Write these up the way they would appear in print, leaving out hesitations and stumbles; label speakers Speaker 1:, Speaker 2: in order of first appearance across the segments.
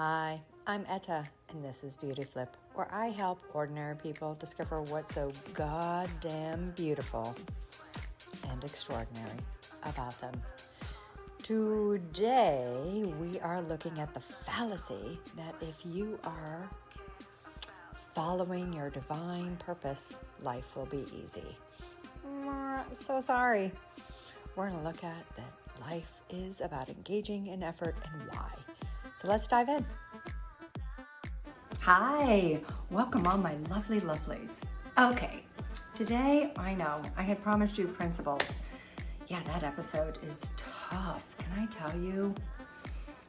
Speaker 1: Hi, I'm Edda, and this is Beauty Flip, where I help ordinary people discover what's so goddamn beautiful and extraordinary about them. Today, we are looking at the fallacy that if you are following your divine purpose, life will be easy. So sorry. We're going to look at that life is about engaging in effort and why. So let's dive in. Hi, welcome all my lovely lovelies. Okay, today I know I had promised you principles. Yeah, that episode is tough. Can I tell you?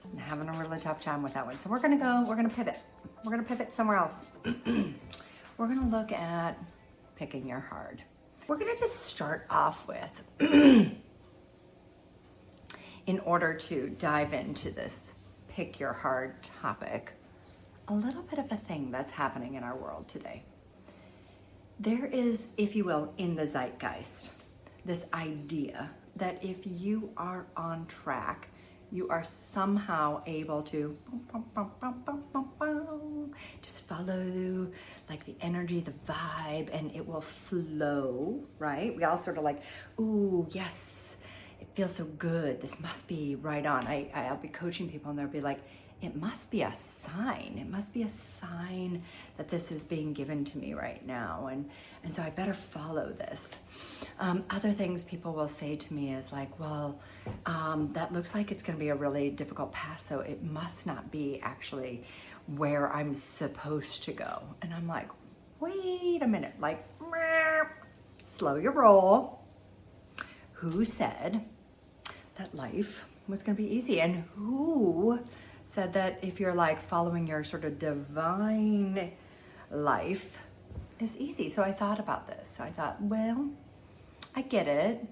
Speaker 1: I'm having a really tough time with that one. So we're gonna pivot. We're gonna pivot somewhere else. We're gonna look at picking your hard. We're gonna just start off with, in order to dive into this pick your hard topic, a little bit of a thing that's happening in our world today. There is, if you will, in the zeitgeist, this idea that if you are on track, you are somehow able to just follow like the energy, the vibe, and it will flow, right? We all sort of like, ooh, yes, it feels so good. This must be right on. I'll be coaching people and they'll be like, it must be a sign. It must be a sign that this is being given to me right now. And so I better follow this. Other things people will say to me is like, well, that looks like it's gonna be a really difficult path, so it must not be actually where I'm supposed to go. And I'm like, wait a minute, like, slow your roll. Who said that life was gonna be easy? And who said that if you're like following your sort of divine life is easy? So I thought about this. I thought, well, I get it.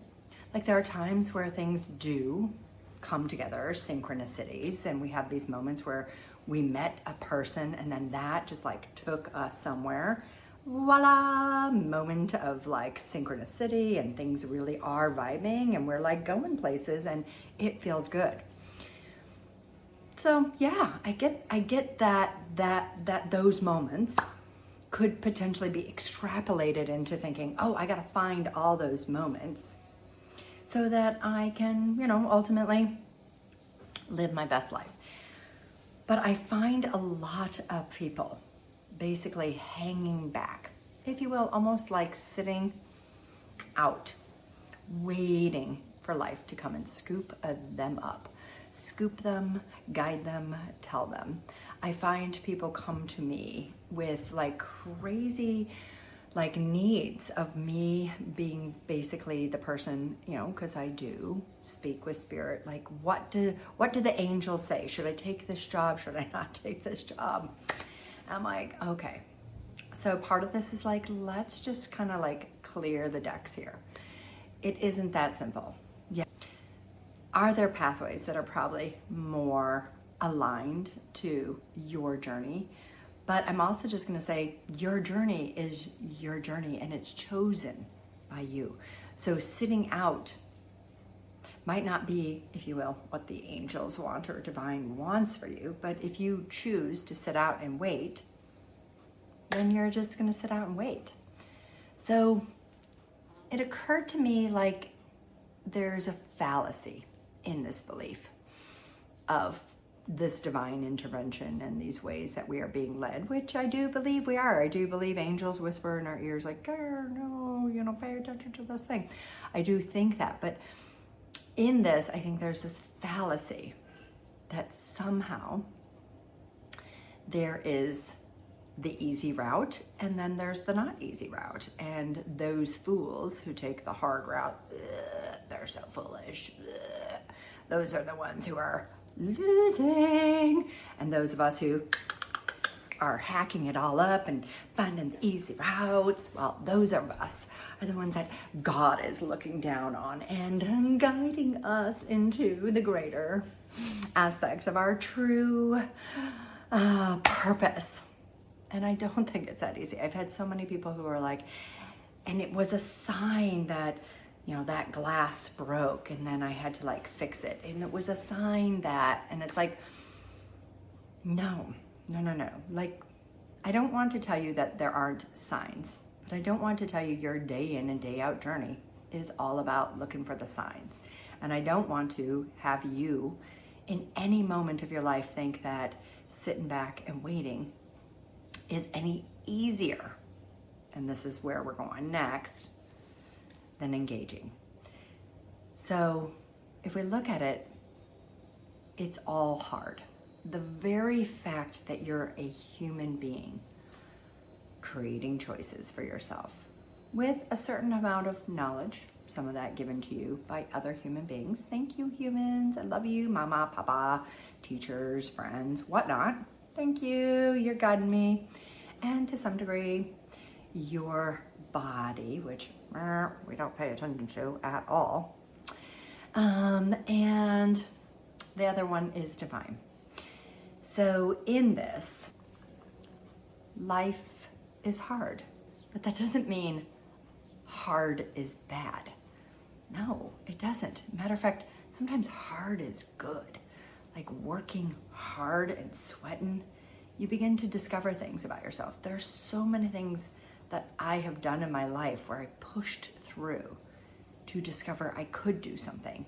Speaker 1: Like there are times where things do come together, synchronicities, and we have these moments where we met a person and then that just like took us somewhere. Voila, moment of like synchronicity and things really are vibing and we're like going places and it feels good. So yeah, I get that those moments could potentially be extrapolated into thinking, oh, I gotta find all those moments so that I can, ultimately live my best life. But I find a lot of people basically hanging back, if you will, almost like sitting out, waiting for life to come and scoop them up. Scoop them, guide them, tell them. I find people come to me with like crazy like needs of me being basically the person, because I do speak with spirit, like what do the angels say? Should I take this job? Should I not take this job? I'm like, okay. So part of this is like, let's just kind of like clear the decks here. It isn't that simple. Yeah. Are there pathways that are probably more aligned to your journey? But I'm also just going to say your journey is your journey and it's chosen by you. So sitting out might not be, if you will, what the angels want or divine wants for you. But if you choose to sit out and wait, then you're just going to sit out and wait. So it occurred to me like there's a fallacy in this belief of this divine intervention and these ways that we are being led, which I do believe we are. I do believe angels whisper in our ears like, no, pay attention to this thing. I do think that, but in this, I think there's this fallacy that somehow there is the easy route and then there's the not easy route. And those fools who take the hard route, they're so foolish. Those are the ones who are losing. And those of us who are hacking it all up and finding the easy routes, well, those of us are the ones that God is looking down on and guiding us into the greater aspects of our true purpose. And I don't think it's that easy. I've had so many people who are like, and it was a sign that that glass broke and then I had to like fix it. And it was a sign that, and it's like, No. Like, I don't want to tell you that there aren't signs, but I don't want to tell you your day in and day out journey is all about looking for the signs. And I don't want to have you in any moment of your life think that sitting back and waiting is any easier, and this is where we're going next, than engaging. So if we look at it, it's all hard. The very fact that you're a human being creating choices for yourself with a certain amount of knowledge, some of that given to you by other human beings. Thank you, humans. I love you, mama, papa, teachers, friends, whatnot. Thank you, you're guiding me. And to some degree, your body, which we don't pay attention to at all. And the other one is divine. So in this, life is hard, but that doesn't mean hard is bad. No, it doesn't. Matter of fact, sometimes hard is good. Like working hard and sweating, you begin to discover things about yourself. There's so many things that I have done in my life where I pushed through to discover I could do something,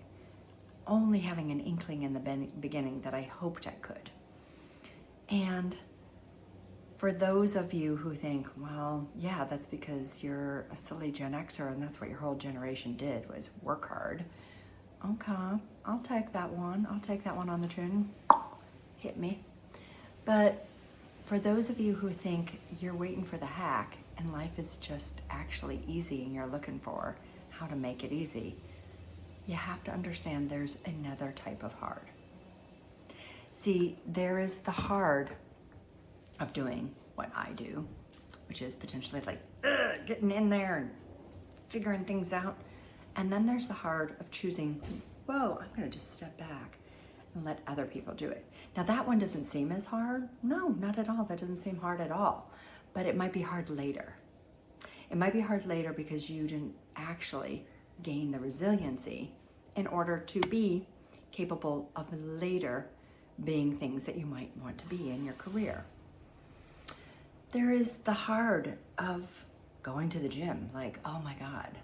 Speaker 1: only having an inkling in the beginning that I hoped I could. And for those of you who think, well, yeah, that's because you're a silly Gen Xer and that's what your whole generation did was work hard. Okay, I'll take that one. I'll take that one on the chin. Hit me. But for those of you who think you're waiting for the hack and life is just actually easy and you're looking for how to make it easy, you have to understand there's another type of hard. See, there is the hard of doing what I do, which is potentially like getting in there and figuring things out. And then there's the hard of choosing, whoa, I'm gonna just step back and let other people do it. Now that one doesn't seem as hard. No, not at all. That doesn't seem hard at all. But it might be hard later. It might be hard later because you didn't actually gain the resiliency in order to be capable of later being things that you might want to be in your career. There is the hard of going to the gym. Like, oh my God,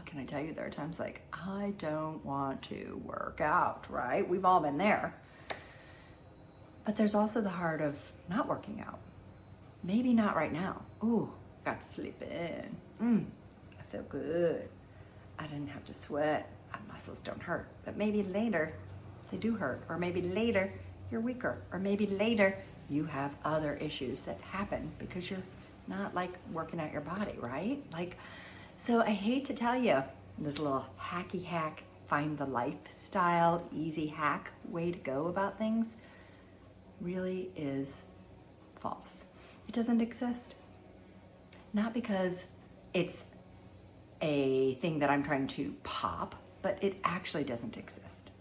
Speaker 1: can I tell you, there are times like, I don't want to work out, right? We've all been there. But there's also the hard of not working out. Maybe not right now. Ooh, got to sleep in. I feel good. I didn't have to sweat. My muscles don't hurt. But maybe later they do hurt. Or maybe later you're weaker. Or maybe later you have other issues that happen because you're not like working out your body, right? Like, so I hate to tell you, this little hacky hack, find the lifestyle, easy hack way to go about things really is false. It doesn't exist. Not because it's a thing that I'm trying to pop, but it actually doesn't exist.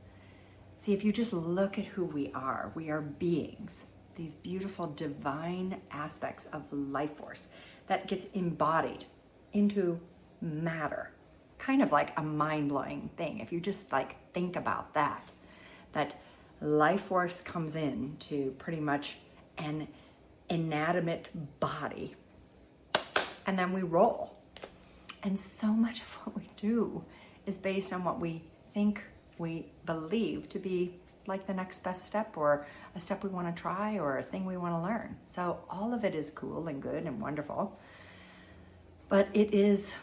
Speaker 1: See, if you just look at who we are beings, these beautiful divine aspects of life force that gets embodied into matter. Kind of like a mind-blowing thing. If you just like think about that life force comes in to pretty much an inanimate body, and then we roll. And so much of what we do is based on what we think, we believe to be like the next best step, or a step we want to try, or a thing we want to learn. So all of it is cool and good and wonderful, but it is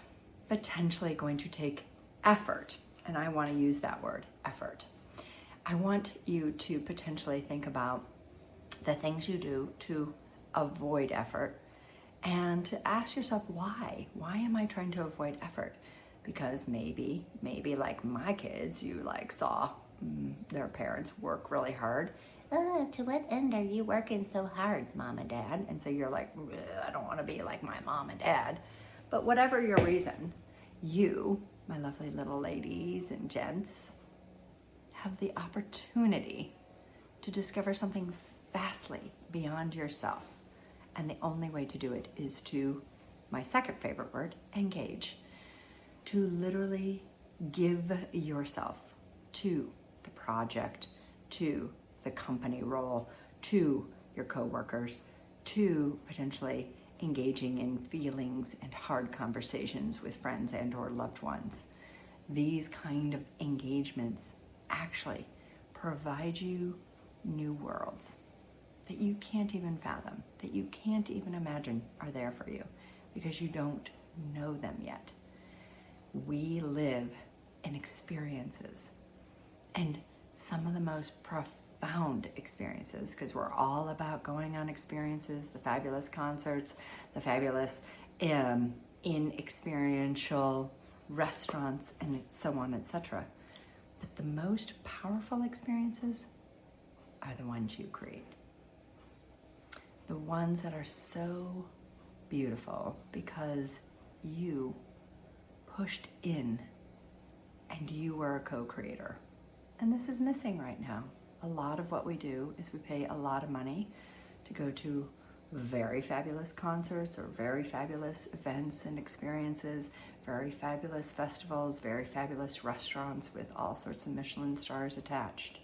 Speaker 1: potentially going to take effort. And I want to use that word, effort. I want you to potentially think about the things you do to avoid effort and to ask yourself why. Why am I trying to avoid effort? Because maybe like my kids, you like saw their parents work really hard. To what end are you working so hard, mom and dad? And so you're like, I don't want to be like my mom and dad. But whatever your reason, you, my lovely little ladies and gents, have the opportunity to discover something vastly beyond yourself. And the only way to do it is to, my second favorite word, engage. To literally give yourself to the project, to the company role, to your coworkers, to potentially engaging in feelings and hard conversations with friends and or loved ones. These kind of engagements actually provide you new worlds that you can't even fathom, that you can't even imagine are there for you because you don't know them yet. We live in experiences, and some of the most profound experiences, because we're all about going on experiences, the fabulous concerts, the fabulous in-experiential restaurants, and so on, etc. But the most powerful experiences are the ones you create. The ones that are so beautiful because you pushed in and you were a co-creator. And this is missing right now. A lot of what we do is we pay a lot of money to go to very fabulous concerts or very fabulous events and experiences, very fabulous festivals, very fabulous restaurants with all sorts of Michelin stars attached.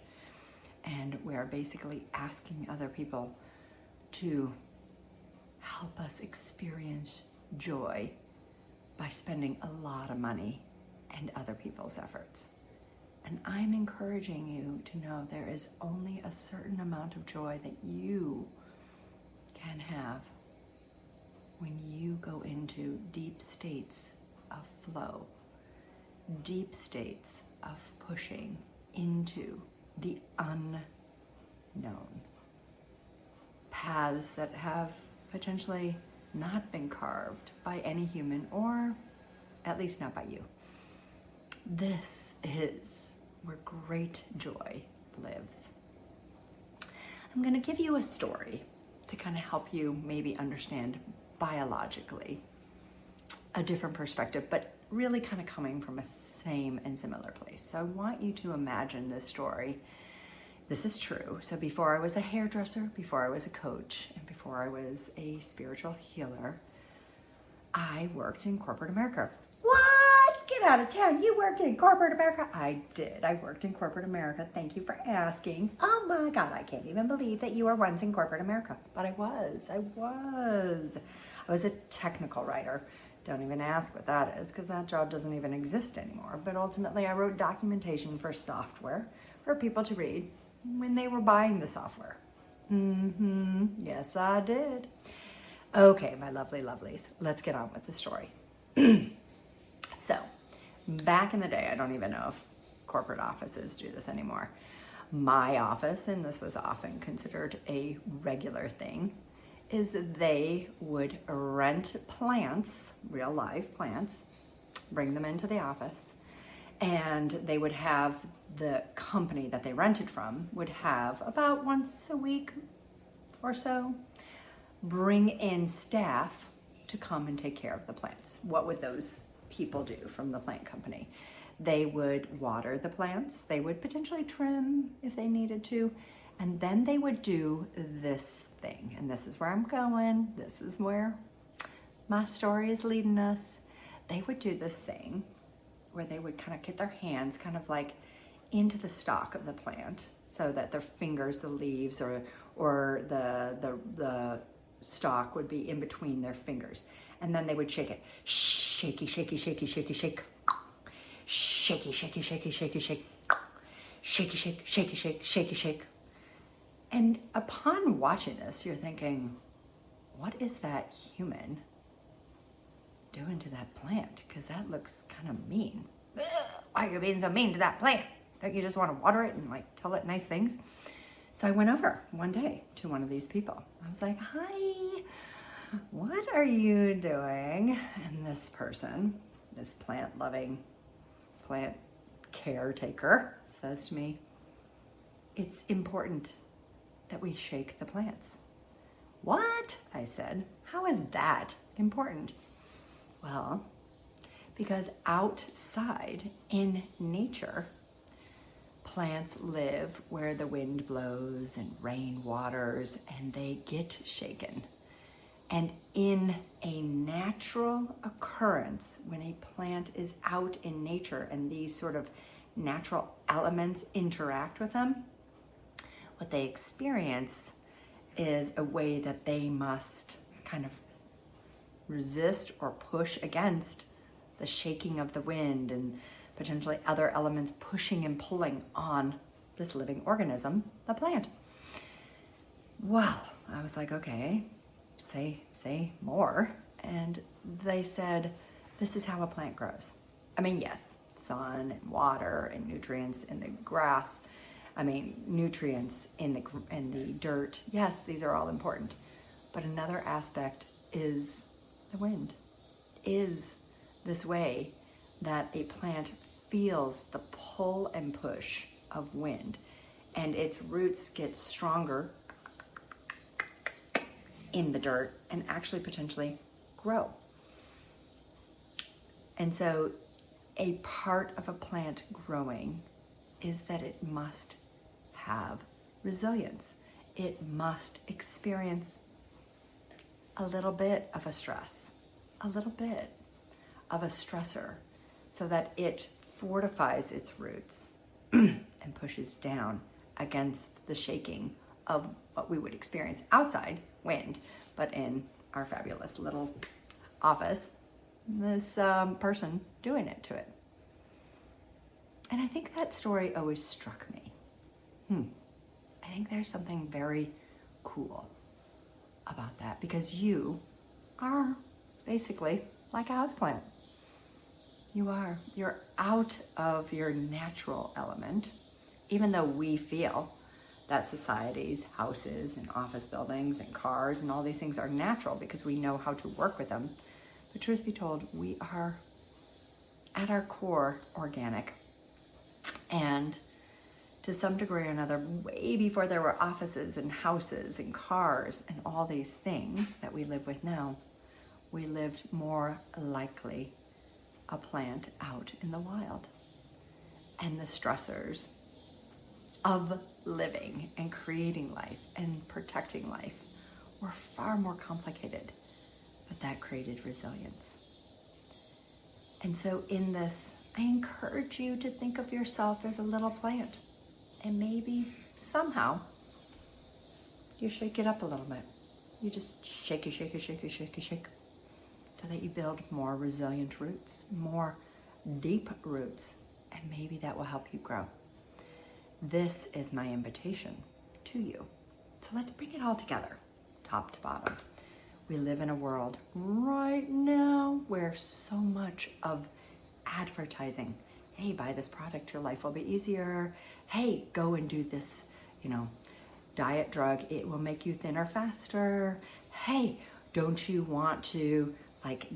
Speaker 1: And we are basically asking other people to help us experience joy by spending a lot of money and other people's efforts. And I'm encouraging you to know there is only a certain amount of joy that you can have when you go into deep states of flow, deep states of pushing into the unknown, paths that have potentially not been carved by any human, or at least not by you. This is where great joy lives. I'm going to give you a story to kind of help you maybe understand biologically a different perspective, but really kind of coming from a same and similar place. So I want you to imagine this story. This is true. So before I was a hairdresser, before I was a coach, and before I was a spiritual healer, I worked in corporate America. What? Get out of town. You worked in corporate America? I did. I worked in corporate America. Thank you for asking. Oh my God, I can't even believe that you were once in corporate America. But I was a technical writer. Don't even ask what that is, because that job doesn't even exist anymore. But ultimately, I wrote documentation for software for people to read when they were buying the software. Yes, I did. Okay, my lovely lovelies, let's get on with the story. So, back in the day, I don't even know if corporate offices do this anymore. My office, and this was often considered a regular thing, is that they would rent plants, real live plants, bring them into the office, and they would have the company that they rented from would have about once a week or so bring in staff to come and take care of the plants. What would those people do from the plant company? They would water the plants, they would potentially trim if they needed to, and then they would do this thing. And this is where I'm going. This is where my story is leading us. They would do this thing where they would kind of get their hands kind of like into the stalk of the plant so that their fingers, the leaves, or the stalk would be in between their fingers. And then they would shake it. Shaky, shaky, shaky, shaky, shake. Shaky, shaky, shaky, shaky, shake. Shaky, shake, shaky, shake, shaky, shake. And upon watching this, you're thinking, what is that human doing to that plant? Because that looks kind of mean. Ugh, why are you being so mean to that plant? Don't you just want to water it and like tell it nice things? So I went over one day to one of these people. I was like, hi, what are you doing? And this person, this plant-loving plant caretaker, says to me, it's important that we shake the plants. What? I said. How is that important? Well, because outside in nature, plants live where the wind blows and rain waters, and they get shaken. And in a natural occurrence, when a plant is out in nature and these sort of natural elements interact with them, what they experience is a way that they must kind of resist or push against the shaking of the wind and potentially other elements pushing and pulling on this living organism, the plant. Well, I was like, okay, say more. And they said, this is how a plant grows. I mean, yes, sun and water and nutrients in the grass. I mean, nutrients in the dirt. Yes, these are all important. But another aspect is the wind, is this way that a plant feels the pull and push of wind, and its roots get stronger in the dirt and actually potentially grow. And so a part of a plant growing is that it must have resilience. It must experience a little bit of a stress, a little bit of a stressor, so that it fortifies its roots and pushes down against the shaking of what we would experience outside, wind, but in our fabulous little office, this person doing it to it. And I think that story always struck me. I think there's something very cool about that, because you are basically like a houseplant. You're out of your natural element, even though we feel that societies, houses and office buildings and cars and all these things are natural because we know how to work with them. But truth be told, we are at our core organic. And to some degree or another, way before there were offices and houses and cars and all these things that we live with now, we lived more likely a plant out in the wild. And the stressors of living and creating life and protecting life were far more complicated, but that created resilience. And so in this, I encourage you to think of yourself as a little plant, and maybe somehow you shake it up a little bit. You just shake, so that you build more resilient roots, more deep roots, and maybe that will help you grow. This is my invitation to you. So let's bring it all together, top to bottom. We live in a world right now where so much of advertising, hey, buy this product, your life will be easier. Hey, go and do this, diet drug, it will make you thinner faster. Hey, don't you want to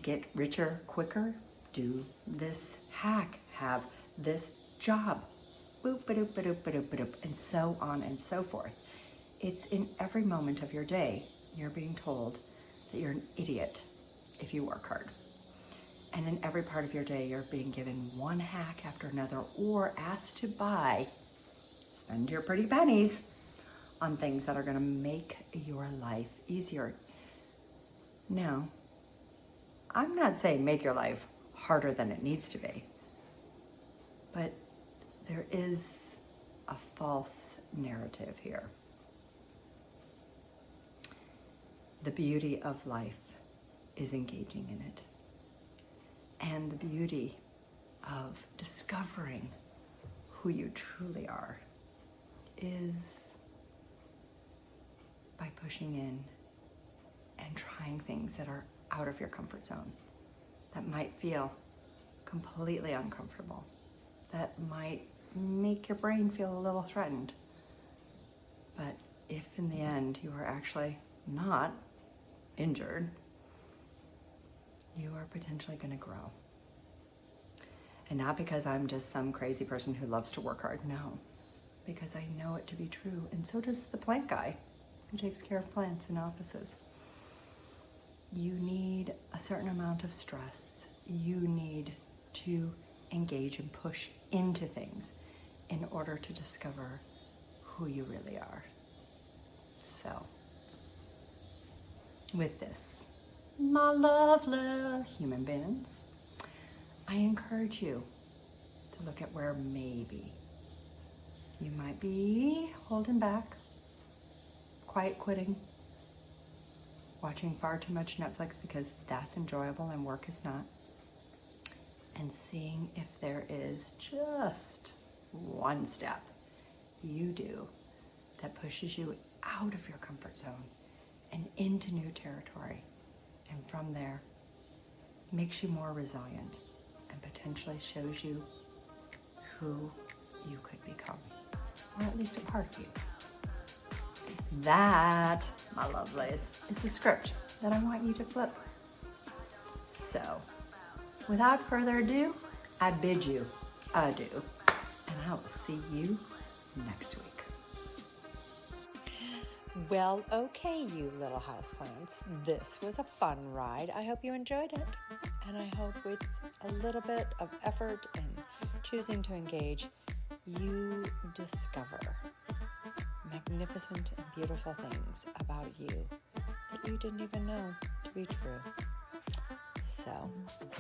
Speaker 1: get richer quicker? Do this hack, have this job, boop, ba-doop, ba-doop, ba-doop, ba-doop, and so on and so forth. It's in every moment of your day, you're being told that you're an idiot if you work hard. And in every part of your day, you're being given one hack after another, or asked to spend your pretty pennies on things that are gonna make your life easier. Now, I'm not saying make your life harder than it needs to be, but there is a false narrative here. The beauty of life is engaging in it. And the beauty of discovering who you truly are is by pushing in and trying things that are out of your comfort zone, that might feel completely uncomfortable, that might make your brain feel a little threatened. But if in the end you are actually not injured, you are potentially going to grow. And not because I'm just some crazy person who loves to work hard, no, because I know it to be true, and so does the plant guy who takes care of plants in offices. You need a certain amount of stress. You need to engage and push into things in order to discover who you really are. So, with this, my lovely human beings, I encourage you to look at where maybe you might be holding back, quiet quitting, watching far too much Netflix because that's enjoyable and work is not, and seeing if there is just one step you do that pushes you out of your comfort zone and into new territory, and from there makes you more resilient and potentially shows you who you could become, or at least a part of you. That, my lovelies, is the script that I want you to flip. So, without further ado, I bid you adieu, and I will see you next week.
Speaker 2: Well, okay, you little houseplants. This was a fun ride. I hope you enjoyed it. And I hope with a little bit of effort and choosing to engage, you discover magnificent and beautiful things about you that you didn't even know to be true. So,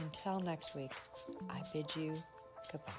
Speaker 2: until next week, I bid you goodbye.